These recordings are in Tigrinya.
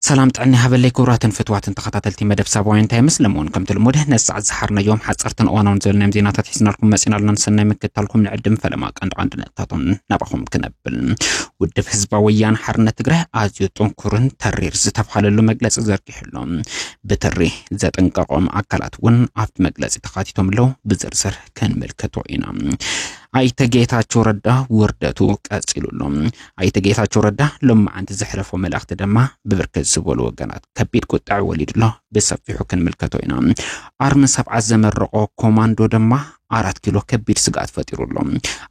سلام تعني هبلي كورات فتوات تخطاتلتي مدب سابوين تايمس لمون كم تلموده نسع زحرنا يوم حصرتن وانا ونزلنا مدينة تحسنا لكم مسينا لنا نسنا مكتالكم نعدم فلما كان عندنا تاطن نبخم كنبل ودف حزباويان حرنا تقره ازيو تنكرن ترير زتفحال اللو مجلس زركي حلوم بتري زات انقاقهم عكالات ون عفت مجلس تخاتيتهم لو بزرزر كان ملكتو عينا አይተጌታቸው ረዳ ወርደቱ ቀጽሉሎም አይተጌታቸው ረዳ ለማ አንተ ዘሕረፈው መልእክት ደማ በብርከት ዝበሉ ወገናት ከቢድ ቁጣዕ ወሊድሎ በሰፊሑ ክንምልከቶይና አርም 7 ዘመረቆ ኮማንዶ ደማ 4 ኪሎ ከቢድ ስጋት ፈጥሩሎም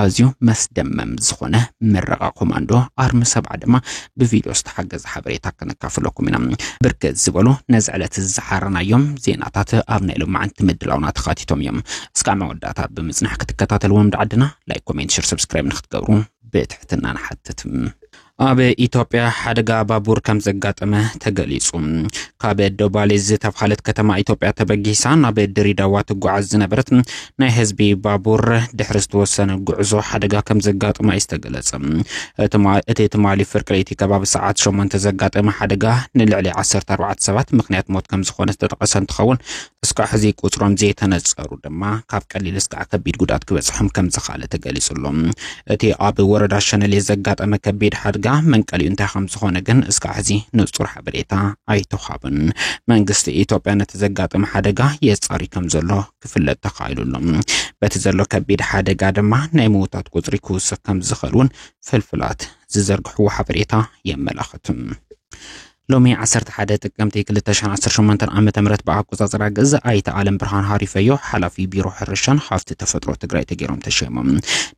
አዚዩ መስደመም ዝኾነ መረቃ ኮማንዶ አርም 7 ደማ በቪዲዮስ ተሐገዘ ሐበሬታ ከነካፍለኩምና ብርከት ዝበሉ ነዝዕለት ዝሐረናዮም ዜናታት አብናይሉ ማንት ምድላውና ተኻቲቶም እዮም እስካማ ወዳታ በመጽናሕ ከተከታተልዎም ዳዕድና ላይክ ኮሜንት ሼር ሰብስክራይብ ንኽትገብሩ በትሕትና ንሓትትም አበ ኢትዮጵያ ሐደጋ ባቡር ከም ዘጋጠመ ተገሊጹ ካበ ዶባሌ ዝተፍሐለት ከተማ ኢትዮጵያ ተበጊሳን አበ ድሬዳዋ ተጓዓዝ ዝነበረት ናይ ህዝቢ ባቡር ድሕርስ ተወሰነ ጉዕዞ ሐደጋ ከም ዘጋጠመ ይስተገለጸ እቲ ትማሊ ፍርቅለይቲ ከባቢ ሰዓት 8 ዘጋጠመ ሐደጋ ንልዕሊ 14 ሰባት ምክንያት ሞት ከም ዝኾነ ተጠቀሰ እንትኸውን እስከ ሕዚ ቁጽሮም ዘይተነጸሩ ድማ ካብ ቀሊል እስከ ከቢድ ጉዳት ክበጽሕም ከም ዝኻለ ተገሊጹሎም እቲ አበ ወረዳ ሸነሌ ዘጋጠመ ከቢድ ሐደጋ መንቀሊው እንታይ ከም ዝኾነ ግን እስከ ሕዚ ንጹር ሐበሬታ አይተኻብን መንግስት ኢትዮጵያ ነተዘጋጠመ ሐደጋ የጻሪ ከም ዘሎ ክፍለጥ ተኻይሉሎም በተዘሎ ከቢድ ሐደጋ ድማ ናይ ሞታት ቁጽሪ ክውስኽ ከም ዝኽእሉን ፍልፍላት ዝዘርግሑ ሐበሬታ የመላኽትም ሎሚ 11 ጥቅምት 2018 ዓመተ ምህረት በአቆጻጸር ገዝ አይተ ዓለም ብርሃን ሃሪፈዮ ሐላፊ ቢሮ ሕርሻን ሀፍት ተፈጥሮ ትግራይ ተገሮም ተሸመም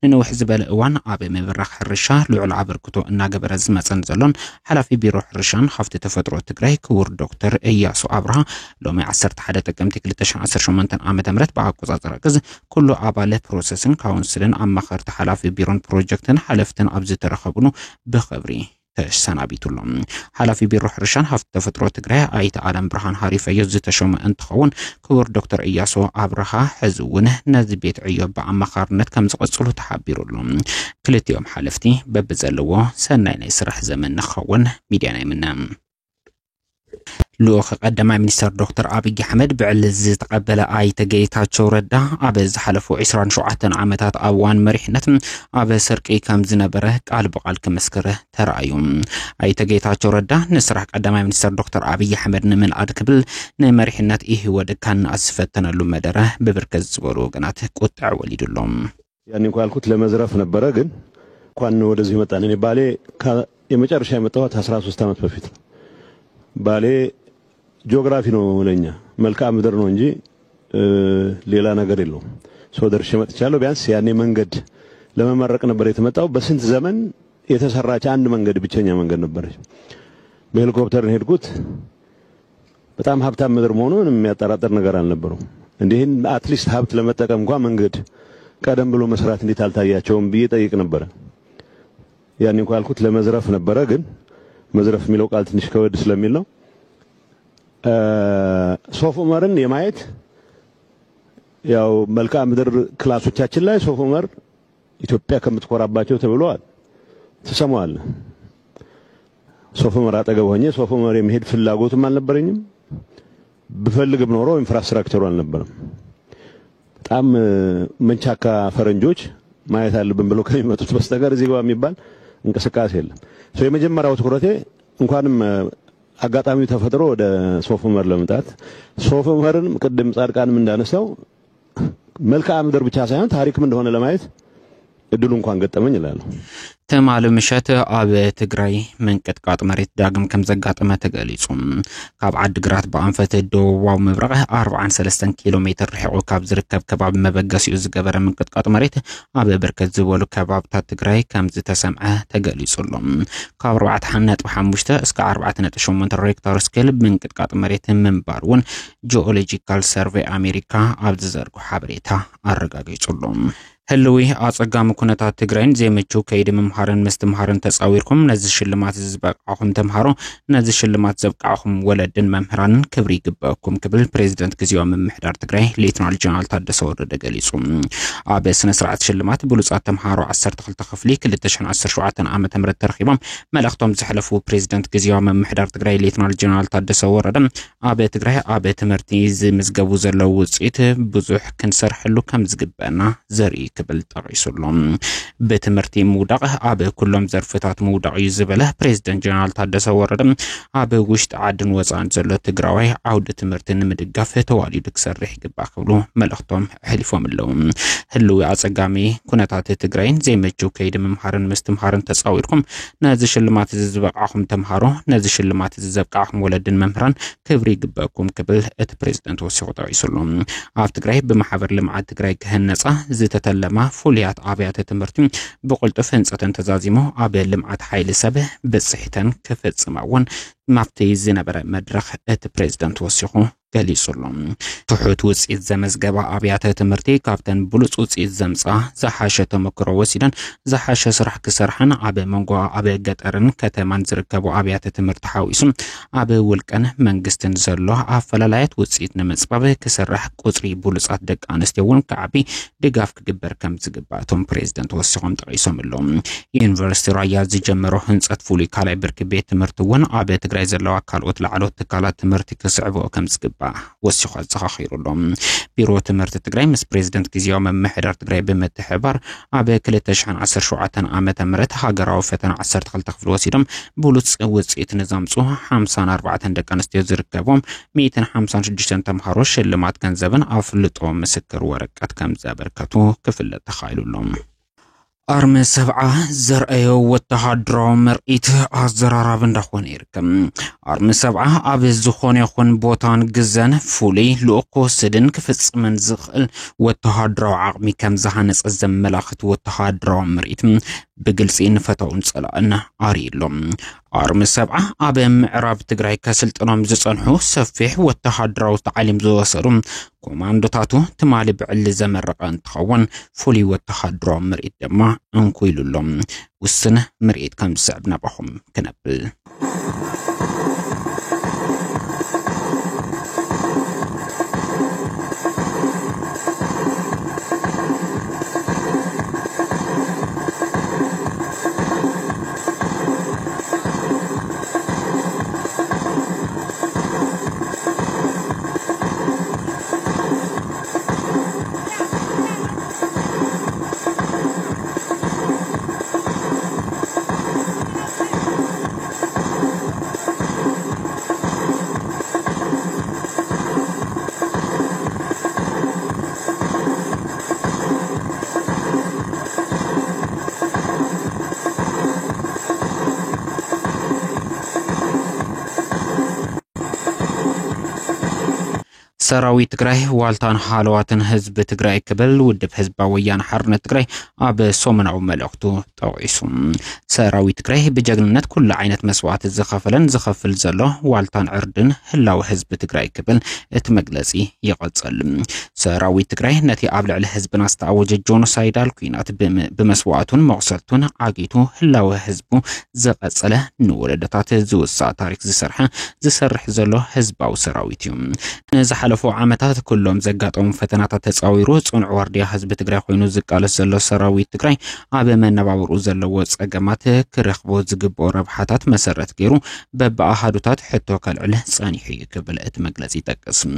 ንንውሕ ዝበለ እዋን አብ መብራኽ ሕርሻ ልዑል አበርክቶ እናገበረ ዝመጸን ዘሎን ሐላፊ ቢሮ ሕርሻን ሀፍት ተፈጥሮ ትግራይ ክቡር ዶክተር ኢያሱ አብርሃ ሎሚ 11 ጥቅምት 2018 ዓመተ ምህረት በአቆጻጸር ገዝ ኩሉ አባለ ፕሮሰስን ካውንስልን አማኸርተ ሐላፊ ቢሮን ፕሮጀክትን ሐለፍትን አብዝ ተረኸቡኑ በኸብሪ ተሰናቢቱሎም ሐላፊ ቢሮ ሕርሻን ሀፍት ተፈጥሮ ትግራይ አይተ ዓለም ብርሃን ሃሪፈዮ ዝተሾመ እንትኸውን ክቡር ዶክተር ኢያሱ አብርሃ ሕዝውን ነዚ ቤት ዕዮ በአማኻርነት ከም ዝቀጽሉ ተሓቢሩሎም ክልቲኦም ሐለፍቲ በብዘለዎ ሰናይ ናይ ስራሕ ዘመን ንኸውን ሚድያ ናይ ምና لوخ قدم منستر دكتور أبي أحمد بعلز تقبل آية جيتاتشو ردا أبز حلفو 27 عامات أوان مريحنة أبز سرقي كم زنبره قال بقال كمسكره ترايم آية جيتاتشو ردا نسرح قدم منستر دكتور أبي أحمد من أركبل نمريحنة إيه ود كان أسفتنا لمدره ببركز وروجنات قطع وليد اللهم يعني قال كنت لمزرف نبرجن كان ودزي متاني بالي يمجر شيء متوات 13 عام بفيت بالي ጂኦግራፊ ነው ለኛ መልካ ምድር ነው እንጂ ሌላ ነገር የለውም ሶደርሽ መጥቻለሁ ቢያንስ ያኔ መንገድ ለመመረቅ ነበር የተመጣው በስንት ዘመን የተሰራች አንድ መንገድ ብቸኛ መንገድ ነበረች በሄሊኮፕተር ሄድኩት በጣም ሀብታም ምድር መሆኑን የሚያጠራጥር ነገር አልነበረው እንዴን አትሊስት ሀብት ለመጠቀም እንኳን መንገድ ቀደም ብሎ መስራት እንዴት አልታያቸውም ብዬ ጠይቅ ነበር ያኔ እንኳን አልኩት ለመዝረፍ ነበር ግን መዝረፍ የሚለው ቃል ትንሽ ከወድ ስለሚል ነው ሶፍ ዑመርን የማየት ያው መልካ ምድር ክላሶቻችን ላይ ሶፍ ዑመር ኢትዮጵያ ከምትቆራባቸው ተብሏል ተሰማዋል ሶፍ ዑመር አጠገብ ሆኜ ሶፍ ዑመር የሚሄድ ፍላጎትም አልነበረኝም በፈልግም ኖሮ ኢንፍራስትራክቸሩ አልነበረም በጣም መንቻካ ፈረንጆች ማየት አለብን ብሎ ከሚመጡት በስተቀር እዚህ ጋር የሚባል እንቅስቃሴ የለም የመጀመሪያው ትኩረቴ እንኳንም አጋጣሚው ተፈጥሮ ወደ ሶፍ ዑመር ለመጣት ሶፍ ዑመርን ቅድም ጻድቃንም እንዳነሳው መልካ ምድር ብቻ ሳይሆን ታሪክም እንደሆነ ለማየት እድሉ እንኳን ገጠመኝ ይላል ተማሉ ምሸት አብ ትግራይ መንቀጥቀጥ መሬት ዳግም ከም ዘጋጠመ ተገሊጹ ካብ ዓድግራት በአንፈት ደቡባዊ ምብራቅ 43 ኪሎ ሜትር ርሕቁ ካብ ዝርከብ ከባቢ መበገሲኡ ዝገበረ መንቀጥቀጥ መሬት አብ በርከት ዝበሉ ከባብታት ትግራይ ከም ዝተሰምዐ ተገሊጹሎም ካብ 4.5 እስከ 4.8 ሬክተር ስኬል መንቀጥቀጥ መሬት መንባሩን ጂኦሎጂካል ሰርቬይ አሜሪካ ኣብ ዝዘርጉ ሓበሬታ አረጋግጾሎም هلوي أصقام كونتا تجرين زي ما تشوف كيد ممهرن مستمهرن تصاويركم نزل شلمات زبقعهم تمهروا نزل شلمات زبقعهم ولدن ممهران كبري جبكم قبل بريزيدنت كزيو من محدار تجري ليتنال جنرال تادس ورد جاليسوم عبس نسرعة شلمات بلوصات تمهروا عسر تخل تخفلي كل تشن عسر شوعة عامة تمر الترخيبهم ملختهم زحلفوا بريزيدنت كزيو من محدار تجري ليتنال جنرال تادس ورد عبس تجري عبس تمرتيز مزجو زلوا وصيت بزح كنسر حلو كم زجبنا زري قبل تريسولهم بتمرتي مودعه عبه كلهم زرفتات مودع يزبله بريزيدنت جنرال تادس ورد عبه وشت عدن وزان زلو تقراوي عودة تمرتين مدقافة توالي دكسرح قباقبلو ملختهم حلفهم اللهم هلو عصقامي كونتات تقراين زي مجو كيد ممهارن مستمهارن تصاويركم نازش اللمات زبقعهم تمهارو نازش اللمات زبقعهم ولدن ممهران كبري قباكم قبل ات بريزيدنت وسيقو تريسولهم عف تقراي بمحابر لمعاد تقراي كهنسا زتتلما فوليات عبيات تمرتين بقلت فنسة تزازيمو عبي لمعاد حيل سبه بصحتن كفت سماون مفتي زنبرا مدرخ ات بريزيدنت وسيقو قاليسولهم تحوت وصيت زمزقبا أبيات تمرتي كابتن بلوص وصيت زمصا زحاشة تمكرو وسيدن زحاشة سرح كسرحن عبي منغو عبي قطرن كتمان زركبو أبيات تمرت حاويسم عبي ولكن منغستن زلو عفلالايت وصيت نمصباب كسرح قصري بلوصات دق أنستيون كعبي دقاف كقبر كم زقباتهم بريزيدنت وسيقوم تغيسوم اللهم يونيفرسيتي رايا زجمرو هنصت فولي كالاي برك بيت تمرتون عبي تقراي زلو أكالوت لعلوت تكالات تمرتي كسعبو كم زقب وسيخو زخاخير لهم بيرو تمرت تقراي مس بريزيدنت كزيو من محدار تقراي بمتحبر عبي كل تشحن عسر شوعة عامة مرت هاقراو فتن عسر تخل تخفل وسيدم بولوتس وصيت نظامصو 54 دقان استيو زركبهم 256 تمهاروش اللمات كان زبن افلطو مسكر ورقات كم زبركتو كفل تخايلو لهم أرمي 7 زرأيو والتحضرو مرئيت أزراراب اندخون إيركم أرمي 7 أبي الزخون يخون بوتان قزن فولي لوقو سدن كفتس من زخل والتحضرو عقمي كم زهانس الزملاخت والتحضرو مرئيت بقلسين فتاون صلاءنا أريلهم أرمي 7 أبي معراب تقراي كسلطنهم زصنحو سفيح والتحضرو تعليم زوصرهم كوماندو تاتو تمالي بعل زمرقان تخون فولي والتحضرو مرئيت دما انكويلو لهم والسنة مرئيت كم سعبنا بهم كنبل سراوي تقراي والتان حالواتن حزب تقراي قبل ودب حزب ويان حرن تقراي اب سومنعو ملختو طويسم سراوي تقراي بجغنነት كل عينت مسوات زخفلن زخفل زلو والتان عردن هلاو حزب تقراي قبل اتمغلصي يقصل سراوي تقراي نتي ابلع الحزبنا استعوج جونوسايدال كينات بمسواتون مقصلتون عاقيتو هلاو حزبو زقصله نولدتات زوسا تاريخ زسرح زلو حزباو سراويتيوم نزحلفو عامتات كلهم زقاطهم فتنات تصاويرو صنع ورديا حزب تقراي خوينو زقالس زلو سراويت تقراي ابي منبابرو زلو صقمات كرخبو زغبو ربحاتات مسرت غيرو بباحادوتات حتو كالعل صانيحي قبل اتمغلص يتقس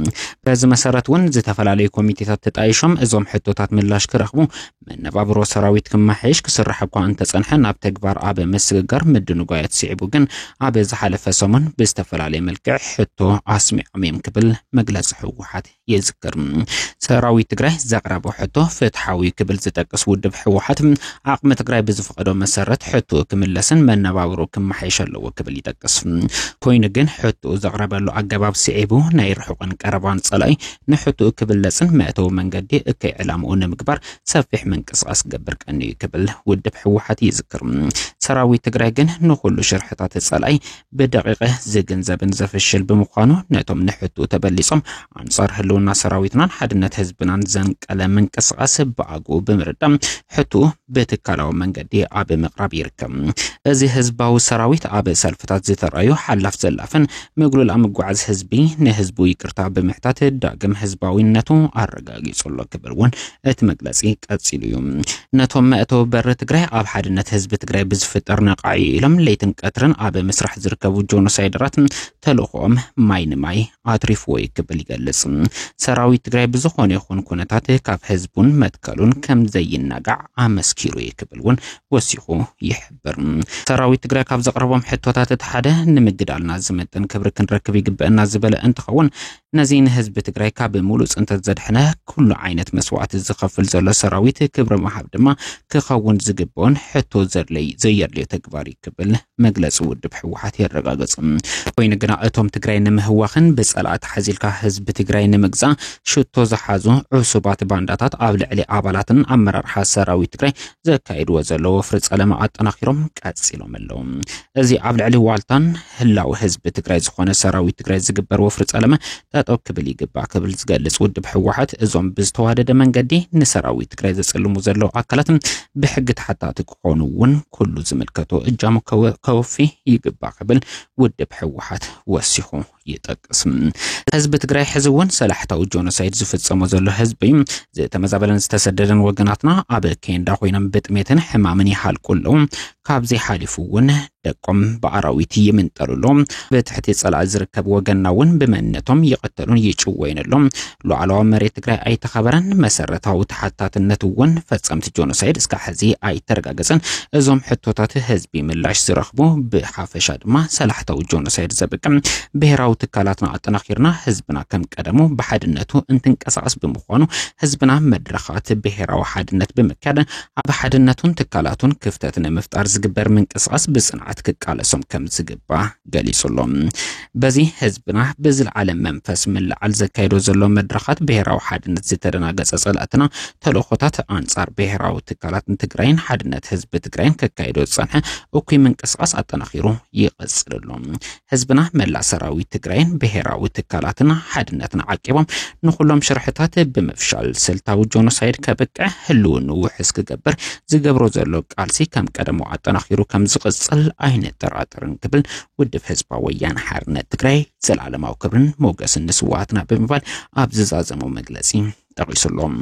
بز مسرت ون زتفلالي كوميتيات تطايشم ازوم حتوتات ملاش كرخبو منبابرو سراويت كماحيش كسرحكو انت صنحن اب تكبار ابي مسغر مدنو غايت سيبو جن ابي زحلف سمن بستفلالي ملكع حتو اسمع ميم قبل مجلس حوحات يذكر سراوي تقراي زقربو حتو فتحاوي قبل زتقس ودب حوحات عقم تقراي بزفقدو مسرت حتو كملسن منبابرو كمحيشلو قبل يتقس كوين جن حتو زقربلو اغباب سيبو ناي رحقن قربان صلاي نحتو قبلسن ماتو منقدي اكي علامو نمكبر سفيح منقصاص قبر كني قبل ودب حوحات يذكر سراوي تقراي جن نخلو شرحتات صلاي بدقيقه زغنزبن زفشل بمخانو ناتم نحتو تبلصم አንጻር ህልውና ሰራዊትና ሓድነት ህዝብናን ዘንቀለ ምንቅስቃስ በአጉ ብምርዳም ሕቱ በትካላው መንገዲ አብ መቅራብ ይርከብ እዚ ህዝባዊ ሰራዊት አብ ሰልፍታት ዝተራዩ ሓላፍ ዘላፍን ምግሉል አምጓዓዝ ህዝቢ ንህዝቡ ይቅርታ ብምሕታት ዳግም ህዝባዊነቱ አረጋጊጹሎ ክብርውን እቲ መግለጺ ቀጽሉ እዩ ነቶም መእቶ በር ትግራይ አብ ሓድነት ህዝቢ ትግራይ ብዝፍጠር ነቃይ ኢሎም ለይትን ቀትርን አብ መስራሕ ዝርከቡ ጆኖሳይደራት ተልኾም ማይ አትሪፍ ወይ ክብል ይገልጽ ሰራዊት ትግራይ ብዝኾነ ይኹን ኩነታት ካብ ህዝቡን መትከሉን ከም ዘይናጋዕ አመስኪሩ ይክብልውን ወሲኹ ይሕብር ሰራዊት ትግራይ ካብ ዘቅረቦም ሕቶታት ተሓደ ንምግዳልና ዝመጠን ክብር ክንረክብ ይግበአና ዝበለ እንትኸውን ነዚን ህዝብ ትግራይ ካብ ሙሉ ጽንተት ዘድሕነ ኩሉ ዓይነት መስዋዕት ዝኸፍል ዘሎ ሰራዊት ክብረ መሃብ ድማ ክኸውን ዝግበውን ሕቶ ዘየድልዮ ተግባር ይክብል መግለጽ ውድብ ሕወሓት የረጋገጽ ኮይኑ ግና እቶም ትግራይ ንምህዋኽን በጸላእት ሓዚልካ ህዝብ ትግራይ ንምግዛ ሽቶ ዝሓዙ ዑሱባት ባንዳታት ኣብ ልዕሊ ኣባላትን ኣመራርሓ ሰራዊት ትግራይ ዘካይድዎ ዘለዎ ፍርጸለማ ኣጠናኺሮም ቀጽሎም ኣለዉ እዚ ኣብ ልዕሊ ዋልታን ህላው ህዝብ ትግራይ ዝኾነ ሰራዊት ትግራይ ዝግበርዎ ፍርጸለማ ጠጠው ክብል ይግባእ ክብል ዝገልጽ ውድብ ሕወሓት እዞም ብዝተዋደደ መንገዲ ንሰራዊት ትግራይ ዘጽልሙ ዘለዉ ኣካላት ብሕጊ ተሓታቲ ክኾኑውን ኩሉ ዝምልከቶ እጃሙ ከወፊ ይግባእ ክብል ውድብ ሕወሓት ወሲኹ ይጠቅስ ህዝብ ትግራይ ሕዝውን ሰላሕታው ጆኖሳይድ ዝፍጸሞ ዘሎ ህዝቢ ዝተመዛበለን ዝተሰደደን ወገናትና አብ ኬንዳ ኮይኖም ብጥሜትን ሕማምን ይሃልቁለው ካብዚ ሓሊፉውን ደቆም በአራዊት ይምንጠሉሎም በትሕቲ ጸላእ ዝርከብ ወገናውን ብመነቶም ይቀተሉን ይጭወይነሎም ሉዓላዊ መሬት ትግራይ ኣይተኸበረን መሰረታዊ ተሓታትነትውን ፈጸምቲ ጆኖሳይድ እስከ ሕዚ ኣይተረጋገጸን እዞም ሕቶታት ህዝቢ ምላሽ ዝረኽቡ ብሓፈሻ ድማ ሰላሕታው ጆኖሳይድ ዘበቅም ብሄራዊ ትካላትና አጠናኺርና ህዝብና ከም ቀደሙ በሓድነቱ እንትንቀሳቀስ ብምዃኑ ህዝብና መድረኻት ብሄራዊ ሓድነት ብምካድ ኣብ ሓድነቱን ትካላቱን ክፍተት ንምፍጣር ዝግበር ምንቅስቃስ ብጽንዓት ክቃለሶም ከም ዝግባ ገሊጹሎም በዚ ህዝብና ብዝልዓለ መንፈስ ምልዓል ዘካይዶ ዘሎ መድረኻት ብሄራዊ ሓድነት ዝተደናገጸ ጸላእትና ተልእኾታት አንጻር ብሄራዊ ትካላትን ትግራይን ሓድነት ህዝቢ ትግራይን ክካይዶ ዝጸንሐ እኩይ ምንቅስቃስ አጠናኺሩ ይቀጽልሎም ህዝብና መላ ሰራዊት ትግራይን ብሄራዊ ትካላትን ሓድነትን ዓቂቦም ንኹሎም ሽርሕታት ብምፍሻል ስልታዊ ጆኖሳይድ ከበቅዕ ህልውኑ ውሕስ ክገብር ዝገብሮ ዘሎ ቃልሲ ከም ቀደሙ አጠናኺሩ ከም ዝቅጽል ዓይነት ጠራጥርን ክብል ውድብ ህዝባዊ ወያነ ሓርነት ትግራይ ዘላለማዊ ክብርን ሞገስን ንስዋዕትና ብምባል ኣብ ዝዛዘመው መግለጺ ጠቂሱሎም